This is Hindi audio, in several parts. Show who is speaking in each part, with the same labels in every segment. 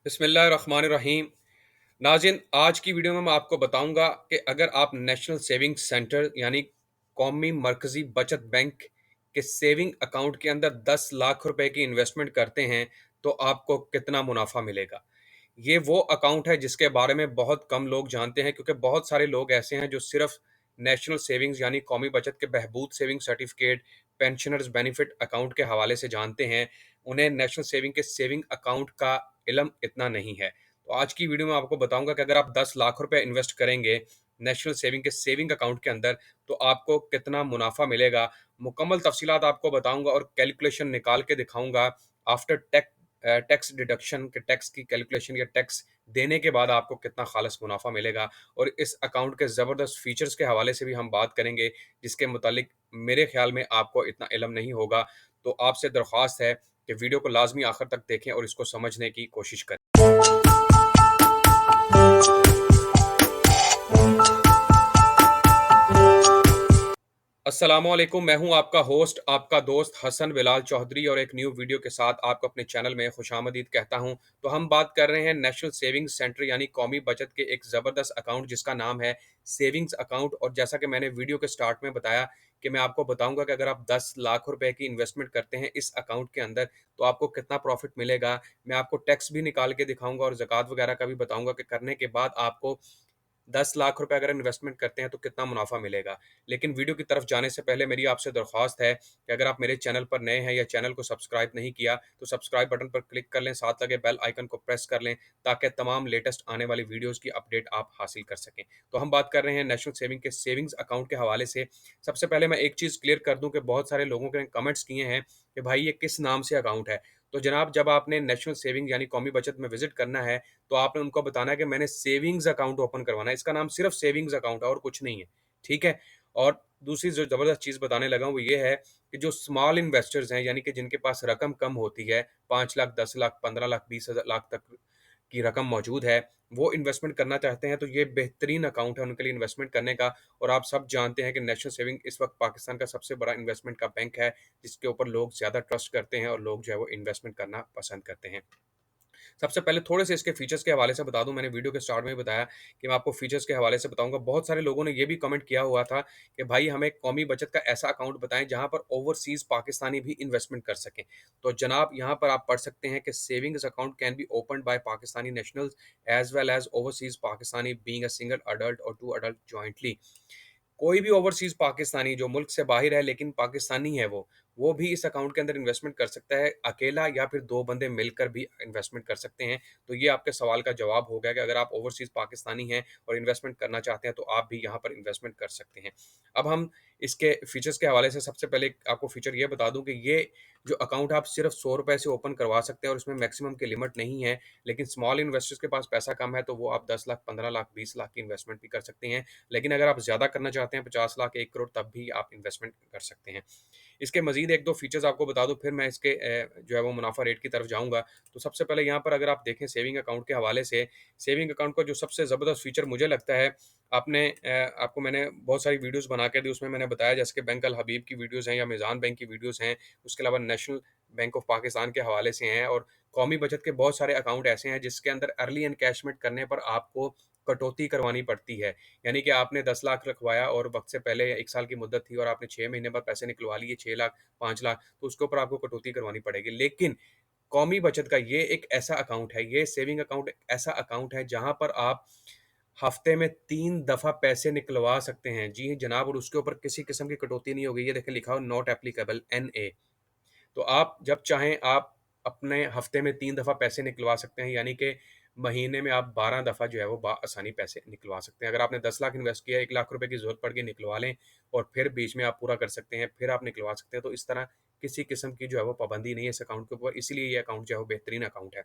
Speaker 1: बिस्मिल्लाहिर्रहमानिर्रहीम। नाज़रीन, आज की वीडियो में मैं आपको बताऊंगा कि अगर आप नेशनल सेविंग सेंटर यानी कौमी मरकज़ी बचत बैंक के सेविंग अकाउंट के अंदर 10 लाख रुपए की इन्वेस्टमेंट करते हैं तो आपको कितना मुनाफा मिलेगा। ये वो अकाउंट है जिसके बारे में बहुत कम लोग जानते हैं, क्योंकि बहुत सारे लोग ऐसे हैं जो सिर्फ नेशनल सेविंग्स यानी कौमी बचत के बहबूद saving certificate, pensioners benefit account के हवाले से जानते हैं। उन्हें नेशनल सेविंग के सेविंग अकाउंट का इल्म इतना नहीं है। तो आज की वीडियो में आपको बताऊंगा कि अगर आप 10 लाख रुपए इन्वेस्ट करेंगे नेशनल सेविंग के सेविंग अकाउंट के अंदर तो आपको कितना मुनाफा मिलेगा। मुकम्मल तफसीलात आपको बताऊंगा और कैलकुलेशन निकाल के दिखाऊंगा। आफ्टर टैक्स डिडक्शन के टैक्स की कैलकुलेशन या टैक्स देने के बाद आपको कितना खालिस मुनाफा मिलेगा। और इस अकाउंट के ज़बरदस्त फीचर्स के हवाले से भी हम बात करेंगे, जिसके मुतालिक मेरे ख्याल में आपको इतना इल्म नहीं होगा। तो आपसे दरख्वास्त है कि वीडियो को लाजमी आखिर तक देखें और इसको समझने की कोशिश करें। अस्सलामुअलैकुम, मैं हूं आपका होस्ट, आपका दोस्त हसन बिलाल चौधरी, और एक न्यू वीडियो के साथ आपको अपने चैनल में खुशामदीद कहता हूं। तो हम बात कर रहे हैं नेशनल सेविंग्स सेंटर यानी कौमी बचत के एक ज़बरदस्त अकाउंट जिसका नाम है सेविंग्स अकाउंट। और जैसा कि मैंने वीडियो के स्टार्ट में बताया कि मैं आपको बताऊंगा कि अगर आप 10 लाख रुपए की इन्वेस्टमेंट करते हैं इस अकाउंट के अंदर तो आपको कितना प्रॉफिट मिलेगा। मैं आपको टैक्स भी निकाल के दिखाऊंगा और ज़कात वगैरह का भी बताऊंगा कि करने के बाद आपको 10 लाख रुपए अगर इन्वेस्टमेंट करते हैं तो कितना मुनाफा मिलेगा। लेकिन वीडियो की तरफ जाने से पहले मेरी आपसे दरख्वास्त है कि अगर आप मेरे चैनल पर नए हैं या चैनल को सब्सक्राइब नहीं किया तो सब्सक्राइब बटन पर क्लिक कर लें, साथ लगे बेल आइकन को प्रेस कर लें ताकि तमाम लेटेस्ट आने वाली वीडियोस की अपडेट आप हासिल कर सकें। तो हम बात कर रहे हैं नेशनल सेविंग के सेविंग्स अकाउंट के हवाले से। सबसे पहले मैं एक चीज़ क्लियर कर दूं कि बहुत सारे लोगों ने कमेंट्स किए हैं कि भाई ये किस नाम से अकाउंट है। तो जनाब, जब आपने नेशनल सेविंग यानी कौमी बचत में विजिट करना है तो आपने उनको बताना है कि मैंने सेविंग्स अकाउंट ओपन करवाना है। इसका नाम सिर्फ सेविंग्स अकाउंट है और कुछ नहीं है। ठीक है। और दूसरी जो ज़बरदस्त चीज़ बताने लगा हूँ वो ये है कि जो स्मॉल इन्वेस्टर्स हैं यानी कि जिनके पास रकम कम होती है, 5 लाख, 10 लाख, 15 लाख, 20 लाख तक की रकम मौजूद है, वो इन्वेस्टमेंट करना चाहते हैं तो ये बेहतरीन अकाउंट है उनके लिए इन्वेस्टमेंट करने का। और आप सब जानते हैं कि नेशनल सेविंग इस वक्त पाकिस्तान का सबसे बड़ा इन्वेस्टमेंट का बैंक है, जिसके ऊपर लोग ज़्यादा ट्रस्ट करते हैं और लोग जो है वो इन्वेस्टमेंट करना पसंद करते हैं। सबसे पहले थोड़े से इसके फीचर्स के हवाले से बता दूं। मैंने वीडियो के स्टार्ट में भी बताया कि मैं आपको फीचर्स के हवाले से बताऊंगा। बहुत सारे लोगों ने ये भी कमेंट किया हुआ था कि भाई हमें कौमी बचत का ऐसा अकाउंट बताएं जहां पर ओवरसीज पाकिस्तानी भी इन्वेस्टमेंट कर सकें। तो जनाब, यहां पर आप पढ़ सकते हैं कि savings account can be open by Pakistani nationals as well as overseas Pakistani being a single adult और टू अडल्ट जॉइंटली। कोई भी ओवरसीज़ पाकिस्तानी जो मुल्क से बाहर है लेकिन पाकिस्तानी है वो भी इस अकाउंट के अंदर इन्वेस्टमेंट कर सकता है। अकेला या फिर 2 बंदे मिलकर भी इन्वेस्टमेंट कर सकते हैं। तो ये आपके सवाल का जवाब हो गया कि अगर आप ओवरसीज़ पाकिस्तानी हैं और इन्वेस्टमेंट करना चाहते हैं तो आप भी यहाँ पर इन्वेस्टमेंट कर सकते हैं। अब हम इसके फीचर्स के हवाले से सबसे पहले आपको फीचर ये बता दूँ कि ये जो अकाउंट आप सिर्फ ₹100 से ओपन करवा सकते हैं और इसमें मैक्सिमम की लिमिट नहीं है। लेकिन स्मॉल इन्वेस्टर्स के पास पैसा कम है तो वो आप 10 लाख, 15 लाख, 20 लाख की इन्वेस्टमेंट भी कर सकते हैं। लेकिन अगर आप ज़्यादा करना चाहते हैं 50 लाख, 1 करोड़, तब भी आप इन्वेस्टमेंट कर सकते हैं। इसके मज़ीद 1-2 फीचर्स आपको बता दूँ, फिर मैं इसके जो है वो मुनाफ़ा रेट की तरफ जाऊँगा। तो सबसे पहले यहाँ पर अगर आप देखें सेविंग अकाउंट के हवाले से, सेविंग अकाउंट का जो सबसे ज़बरदस्त फीचर मुझे लगता है, आपको मैंने बहुत सारी वीडियोज़ बना के दी, उसमें मैंने बताया जैसे कि बैंक अल हबीब की वीडियोज़ हैं या मीज़ान बैंक की वीडियोज़ हैं। उसके अलावा नेशनल बैंक ऑफ पाकिस्तान के हवाले से हैं और कौमी बचत के बहुत सारे अकाउंट ऐसे हैं जिसके अंदर अर्ली एनकैशमेंट करने पर आपको कटौती करवानी पड़ती है। यानी कि आपने 10 लाख रखवाया और वक़्त से पहले 1 साल की मुद्दत थी और आपने 6 महीने बाद पैसे निकलवा लिए, 6 लाख, 5 लाख, तो उसके ऊपर आपको कटौती करवानी पड़ेगी। लेकिन कौमी बचत का ये एक ऐसा अकाउंट है, ये सेविंग अकाउंट एक ऐसा अकाउंट है जहाँ पर आप हफ़्ते में 3 दफ़ा पैसे निकलवा सकते हैं। जी जनाब, और उसके ऊपर किसी किस्म की कटौती नहीं होगी। ये देखें लिखा हो नॉट एप्लीकेबल, एनए। तो आप जब चाहें आप अपने हफ्ते में 3 दफ़ा पैसे निकलवा सकते हैं, यानी कि महीने में आप 12 दफ़ा जो है वो बआसानी पैसे निकलवा सकते हैं। अगर आपने 10 लाख इन्वेस्ट किया, 1 लाख रुपए की ज़रूरत पड़ गई, निकलवा लें और फिर बीच में आप पूरा कर सकते हैं, फिर आप निकलवा सकते हैं। तो इस तरह किसी किस्म की जो है वो पाबंदी नहीं है इस अकाउंट के ऊपर, इसीलिए ये अकाउंट जो है वो बेहतरीन अकाउंट है।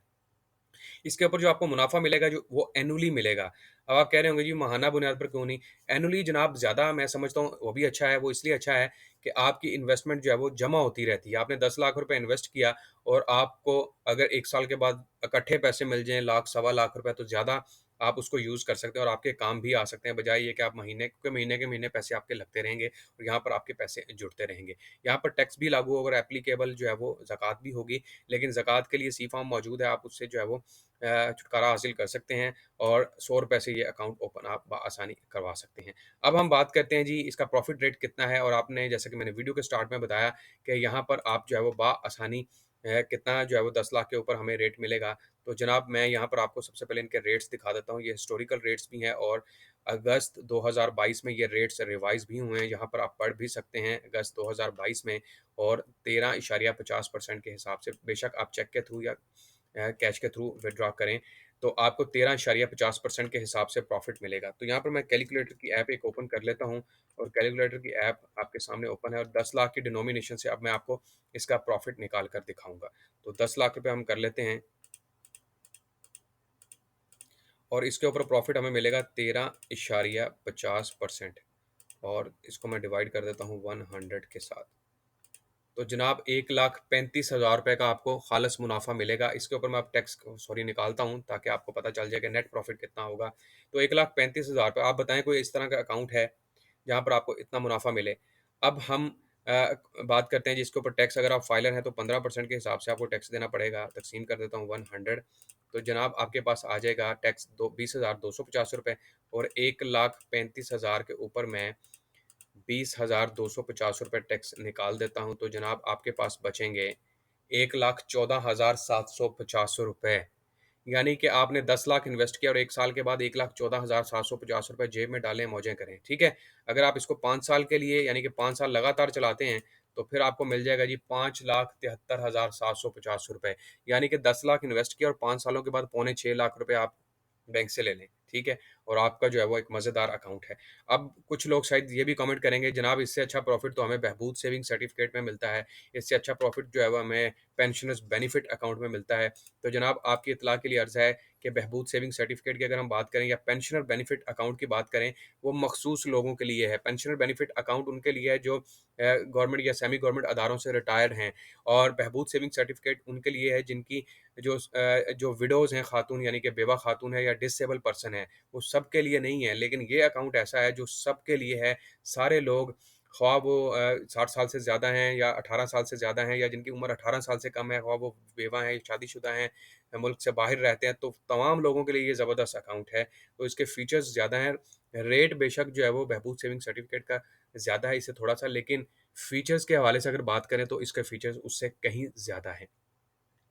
Speaker 1: इसके ऊपर जो आपको मुनाफ़ा मिलेगा जो वो एनुअली मिलेगा। अब आप कह रहे होंगे जी माहाना बुनियाद पर क्यों नहीं? एनुअली जनाब ज़्यादा मैं समझता हूँ वो भी अच्छा है, वो इसलिए अच्छा है कि आपकी इन्वेस्टमेंट जो है वो जमा होती रहती है। आपने 10 लाख रुपए इन्वेस्ट किया और आपको अगर 1 साल के बाद इकट्ठे पैसे मिल जाएँ, लाख, सवा लाख रुपए, तो ज़्यादा आप उसको यूज़ कर सकते हैं और आपके काम भी आ सकते हैं, बजाय ये कि आप महीने के महीने पैसे आपके लगते रहेंगे और यहाँ पर आपके पैसे जुड़ते रहेंगे। यहाँ पर टैक्स भी लागू होगा और एप्लीकेबल जो है वो ज़कात भी होगी, लेकिन ज़कात के लिए सी फॉर्म मौजूद है, आप उससे जो है वो छुटकारा हासिल कर सकते हैं और ₹100 से ये अकाउंट ओपन आप बआसानी करवा सकते हैं। अब हम बात करते हैं जी इसका प्रॉफ़िट रेट कितना है, और आपने जैसा कि मैंने वीडियो के स्टार्ट में बताया कि यहाँ पर आप जो है वो बआसानी कितना जो है वो 10 लाख के ऊपर हमें रेट मिलेगा। तो जनाब मैं यहाँ पर आपको सबसे पहले इनके रेट्स दिखा देता हूँ। ये हिस्टोरिकल रेट्स भी हैं और अगस्त 2022 में ये रेट्स रिवाइज़ भी हुए हैं। यहाँ पर आप पढ़ भी सकते हैं अगस्त 2022 में, और 13.50% के हिसाब से, बेशक आप चेक के थ्रू या कैश के थ्रू विथड्रॉ करें, तो आपको 13.50% के हिसाब से प्रॉफ़िट मिलेगा। तो यहाँ पर मैं कैलकुलेटर की ऐप एक ओपन कर लेता हूँ और कैलकुलेटर की ऐप आपके सामने ओपन है और 10 लाख की डिनोमिनेशन से अब मैं आपको इसका प्रॉफ़िट निकाल कर दिखाऊँगा। तो 10 लाख रुपए हम कर लेते हैं और इसके ऊपर प्रॉफ़िट हमें मिलेगा 13.50%, और इसको मैं डिवाइड कर देता हूँ 100 के साथ। तो जनाब 1,35,000 रुपए का आपको खालिस मुनाफ़ा मिलेगा। इसके ऊपर मैं अब टैक्स सॉरी निकालता हूँ ताकि आपको पता चल जाए कि नेट प्रॉफ़िट कितना होगा। तो 1,35,000 रुपए, आप बताएँ कोई इस तरह का अकाउंट है जहाँ पर आपको इतना मुनाफ़ा मिले? अब हम बात करते हैं जिसके ऊपर टैक्स, अगर आप फाइलर हैं तो 15% के हिसाब से आपको टैक्स देना पड़ेगा। तक़सीम कर देता हूँ 100, तो जनाब आपके पास आ जाएगा टैक्स दो 20,250 रुपए, और 1,35,000 के ऊपर मैं 20,250 रुपए टैक्स निकाल देता हूँ, तो जनाब आपके पास बचेंगे 1,14,750 रुपए। यानी कि आपने 10 लाख इन्वेस्ट किया और 1 साल के बाद 1,14,750 रुपए जेब में डालें, मौजें करें, ठीक है? अगर आप इसको 5 साल के लिए यानी कि 5 साल लगातार चलाते हैं, तो फिर आपको मिल जाएगा जी 5,73,750 रुपए। यानी कि 10 लाख इन्वेस्ट किया और 5 सालों के बाद पौने 6 लाख रुपए आप बैंक से ले लें, ठीक है? और आपका जो है वो एक मज़ेदार अकाउंट है। अब कुछ लोग शायद ये भी कमेंट करेंगे, जनाब इससे अच्छा प्रॉफ़िट तो हमें बहबूद सेविंग सर्टिफ़िकेट में मिलता है, इससे अच्छा प्रॉफ़िट जो है वो हमें पेंशनर्स बेनिफिट अकाउंट में मिलता है। तो जनाब आपकी इत्तला के लिए अर्ज़ है कि बहबूद सेविंग सर्टिफ़िकेट की अगर हम बात करें या पेंशनर बेनिफिट अकाउंट की बात करें, वो मखसूस लोगों के लिए है। पेंशनर बेनिफिट अकाउंट उनके लिए है जो गवर्नमेंट या सेमी गवर्नमेंट अदारों से रिटायर्ड हैं, और बहबूद सेविंग सर्टिफ़िकेट उनके लिए है जिनकी जो विडोज़ हैं खातून, यानी कि बेवा खातून है या डिसेबल पर्सन है, वो सबके लिए नहीं है। लेकिन ये अकाउंट ऐसा है जो सबके लिए है। सारे लोग, ख्वाह वो 60 साल से ज़्यादा हैं या 18 साल से ज़्यादा हैं, या जिनकी उम्र 18 साल से कम है, ख्वाह वो बेवा हैं, शादीशुदा हैं, मुल्क से बाहर रहते हैं, तो तमाम लोगों के लिए ये ज़बरदस्त अकाउंट है। तो इसके फ़ीचर्स ज़्यादा हैं। रेट बेशक जो है वो बहबूद सेविंग सर्टिफ़िकेट का ज़्यादा है इससे थोड़ा-सा, लेकिन फ़ीचर्स के हवाले से अगर बात करें तो इसके फ़ीचर्स उससे कहीं ज़्यादा हैं।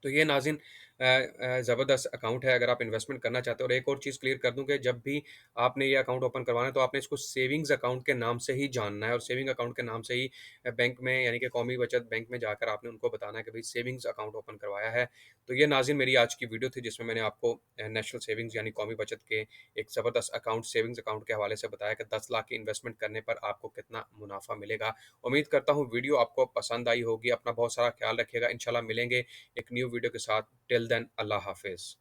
Speaker 1: तो ये नाज़रीन ज़बरदस्त अकाउंट है अगर आप इन्वेस्टमेंट करना चाहते हो। और एक और चीज़ क्लियर कर दूँ कि जब भी आपने ये अकाउंट ओपन करवाना है तो आपने इसको सेविंग्स अकाउंट के नाम से ही जानना है, और सेविंग अकाउंट के नाम से ही बैंक में यानी कि कौमी बचत बैंक में जाकर आपने उनको बताना है कि भाई सेविंग्स अकाउंट ओपन करवाया है। तो ये नाज़रीन मेरी आज की वीडियो थी जिसमें मैंने आपको नेशनल सेविंग्स यानी कौमी बचत के एक ज़बरदस्त अकाउंट, सेविंग्स अकाउंट के हवाले से बताया कि 10 लाख की इन्वेस्टमेंट करने पर आपको कितना मुनाफ़ा मिलेगा। उम्मीद करता हूँ वीडियो आपको पसंद आई होगी। अपना बहुत सारा ख्याल रखिएगा। इंशाल्लाह मिलेंगे एक न्यू वीडियो के साथ। टिल देन अल्लाह हाफ़िज़।